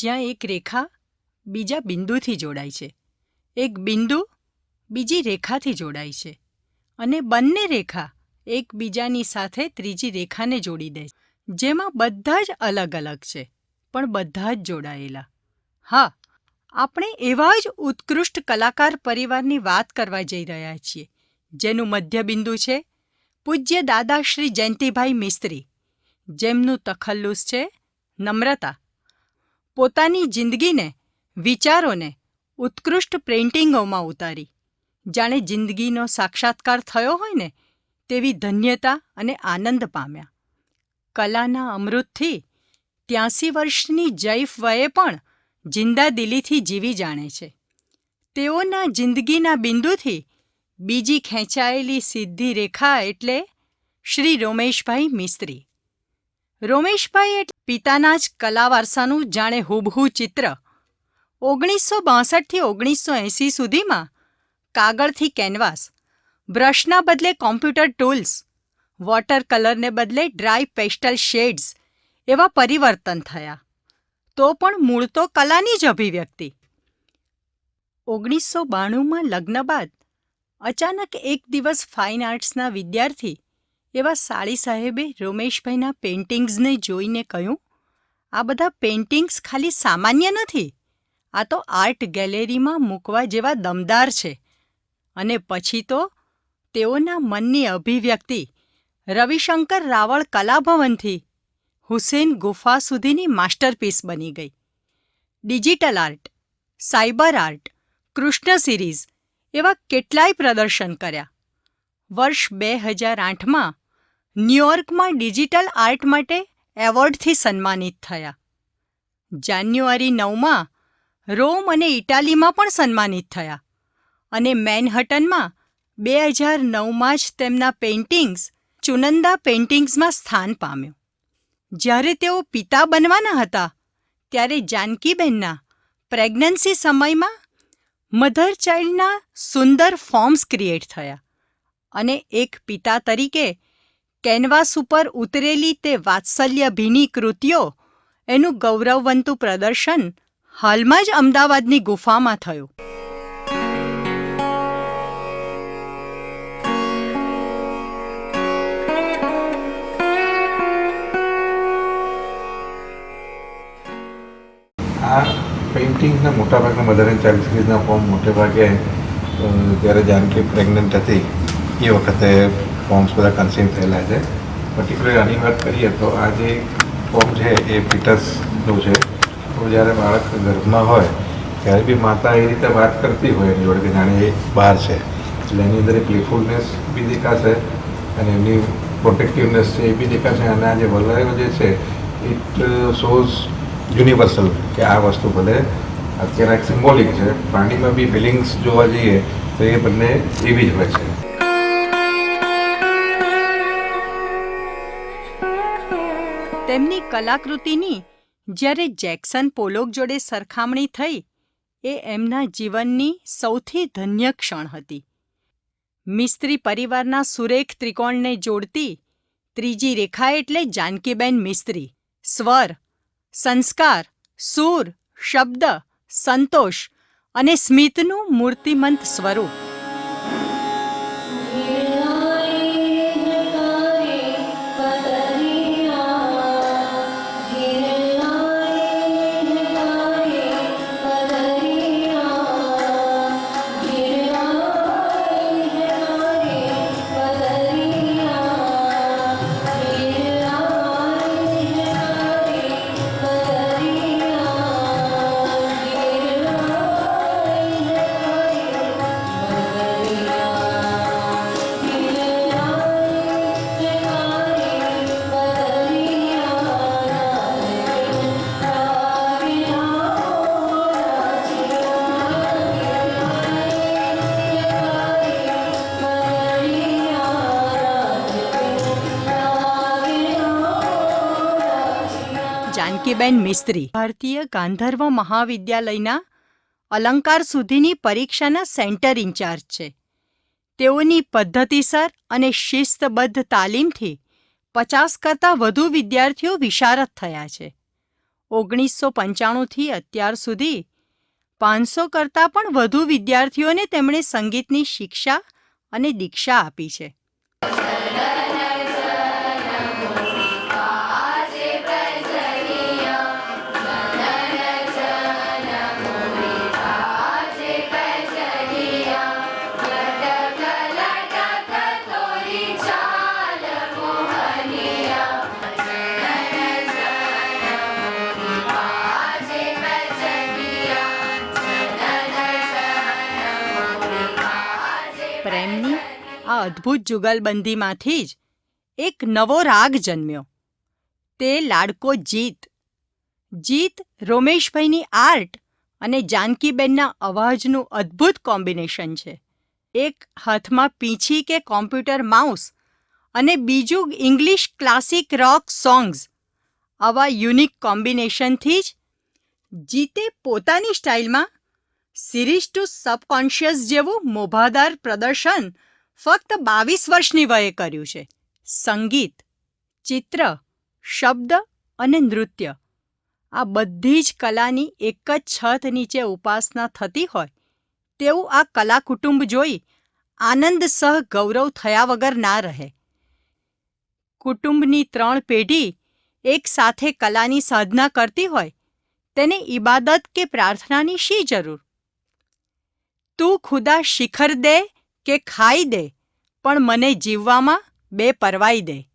જ્યાં એક રેખા બીજા બિંદુથી જોડાય છે, એક બિંદુ બીજી રેખાથી જોડાય છે અને બંને રેખા એકબીજાની સાથે ત્રીજી રેખાને જોડી દે છે, જેમાં બધા જ અલગ અલગ છે પણ બધા જ જોડાયેલા. હા, આપણે એવા જ ઉત્કૃષ્ટ કલાકાર પરિવારની વાત કરવા જઈ રહ્યા છીએ, જેનું મધ્યબિંદુ છે પૂજ્ય દાદા શ્રી જયંતિભાઈ મિસ્ત્રી, જેમનું તખલ્લુસ છે નમ્રતા. પોતાની જિંદગીને, વિચારોને ઉત્કૃષ્ટ પેઇન્ટિંગોમાં ઉતારી જાણે જિંદગીનો સાક્ષાત્કાર થયો હોય ને તેવી ધન્યતા અને આનંદ પામ્યા. કલાના અમૃતથી 83 વર્ષની જૈફ વયે પણ જિંદાદિલીથી જીવી જાણે છે. તેઓના જિંદગીના બિંદુથી બીજી ખેંચાયેલી સીધી રેખા એટલે શ્રી રોમેશભાઈ મિસ્ત્રી. રોમેશભાઈ એટલે પિતાના જ કલા વારસાનું જાણે હુબહુ ચિત્ર. 1962 થી 1980 સુધીમાં કાગળથી કેનવાસ, બ્રશના બદલે કોમ્પ્યુટર ટૂલ્સ, વોટર કલરને બદલે ડ્રાય પેસ્ટલ શેડ્સ એવા પરિવર્તન થયા, તો પણ મૂળ તો કલાની જ અભિવ્યક્તિ. 1992માં લગ્ન બાદ અચાનક એક દિવસ ફાઇન આર્ટ્સના વિદ્યાર્થી એવા સાળી સાહેબે રોમેશભાઈના પેઇન્ટિંગ્સને જોઈને કહ્યું, આ બધા પેઇન્ટિંગ્સ ખાલી સામાન્ય નથી, આ તો આર્ટ ગેલેરીમાં મૂકવા જેવા દમદાર છે. અને પછી તો તેઓના મનની અભિવ્યક્તિ રવિશંકર રાવળ કલાભવનથી હુસેન ગુફા સુધીની માસ્ટરપીસ બની ગઈ. Digital art, cyber art, Krishna series એવા કેટલાય પ્રદર્શન કર્યા. વર્ષ 2008માં ન્યૂયોર્કમાં ડિજિટલ આર્ટ માટે એવોર્ડથી સન્માનિત થયા. જાન્યુઆરી 9માં રોમ અને ઇટાલીમાં પણ સન્માનિત થયા અને મેનહટનમાં 2009માં જ તેમના પેઇન્ટિંગ્સ ચુનંદા પેઇન્ટિંગ્સમાં સ્થાન પામ્યું. જ્યારે તેઓ પિતા બનવાના હતા ત્યારે જાનકીબેનના પ્રેગ્નન્સી સમયમાં મધર ચાઇલ્ડના સુંદર ફોર્મ્સ ક્રિએટ થયા અને એક પિતા તરીકે કેનવાસ ઉપર ઉતરેલી તે વાત્સલ્યભીની કૃતિઓ એનું ગૌરવવંતું પ્રદર્શન હાલમાં જ અમદાવાદની ગુફામાં થયું. આ પેઇન્ટિંગના મોટાભાગના મધર એન્ડ ચાઇલ્ડ સિરીઝના ફોર્મ મોટેભાગે જ્યારે જાનકી પ્રેગ્નન્ટ હતી એ વખતે ફોર્મ્સ બધા કન્સીવ થયેલા છે. પર્ટિક્યુલર આની વાત કરીએ તો આ જે ફોર્મ છે એ પીટર્સનું છે. તો જ્યારે બાળક ગર્ભમાં હોય ત્યારે બી માતા એ રીતે વાત કરતી હોય એની જોડે કે જાણે એ બહાર છે, એટલે એની અંદર એ પ્લેફુલનેસ બી દેખાશે અને એમની પ્રોટેક્ટિવનેસ છે એ બી દેખાશે. અને આ જે વલયો જે છે ઇટ શોઝ યુનિવર્સલ કે આ વસ્તુ ભલે અત્યારે એક સિમ્બોલિક છે, પ્રાણીમાં બી ફિલિંગ્સ જોવા જઈએ તો એ બંને એવી જ હોય છે. તેમની કલાકૃતિની જ્યારે જેક્સન પોલોક જોડે સરખામણી થઈ એ એમના જીવનની સૌથી ધન્ય ક્ષણ હતી. મિસ્ત્રી પરિવારના સુરેખ ત્રિકોણને જોડતી ત્રીજી રેખા એટલે જાનકીબેન મિસ્ત્રી. સ્વર, સંસ્કાર, સૂર, શબ્દ, સંતોષ અને સ્મિતનું મૂર્તિમંત સ્વરૂપ. જાનકીબેન મિસ્ત્રી ભારતીય ગાંધર્વ મહાવિદ્યાલયના અલંકાર સુધીની પરીક્ષાના સેન્ટર ઇન્ચાર્જ છે. તેઓની પદ્ધતિસર અને શિસ્તબદ્ધ તાલીમથી 50 કરતાં વધુ વિદ્યાર્થીઓ વિશારદ થયા છે. 1995થી અત્યાર સુધી 500 કરતાં પણ વધુ વિદ્યાર્થીઓને તેમણે સંગીતની શિક્ષા અને દીક્ષા આપી છે. પ્રેમની આ અદ્ભુત જુગલબંધીમાંથી જ એક નવો રાગ જન્મ્યો. તે લાડકો જીત. જીત રોમેશભાઈની આર્ટ અને જાનકીબેનના અવાજનું અદ્ભુત કોમ્બિનેશન છે. એક હાથમાં પીંછી કે કોમ્પ્યુટર માઉસ અને બીજું ઇંગ્લિશ ક્લાસિક રોક સોંગ્સ. આવા યુનિક કોમ્બિનેશનથી જ જીતે પોતાની સ્ટાઇલમાં સિરીઝ ટુ સબકોન્શિયસ જેવું મોભાદાર પ્રદર્શન ફક્ત 22 વર્ષની વયે કર્યું છે. સંગીત, ચિત્ર, શબ્દ અને નૃત્ય આ બધી જ કલાની એક જ છત નીચે ઉપાસના થતી હોય તેવું આ કલા કુટુંબ જોઈ આનંદ સહ ગૌરવ થયા વગર ના રહે. કુટુંબની 3 પેઢી એક સાથે કલાની સાધના કરતી હોય તેને ઇબાદત કે પ્રાર્થનાની શી જરૂર? તું ખુદા શિખર દે કે ખાઈ દે પણ મને જીવવામાં બેપરવાઈ દે.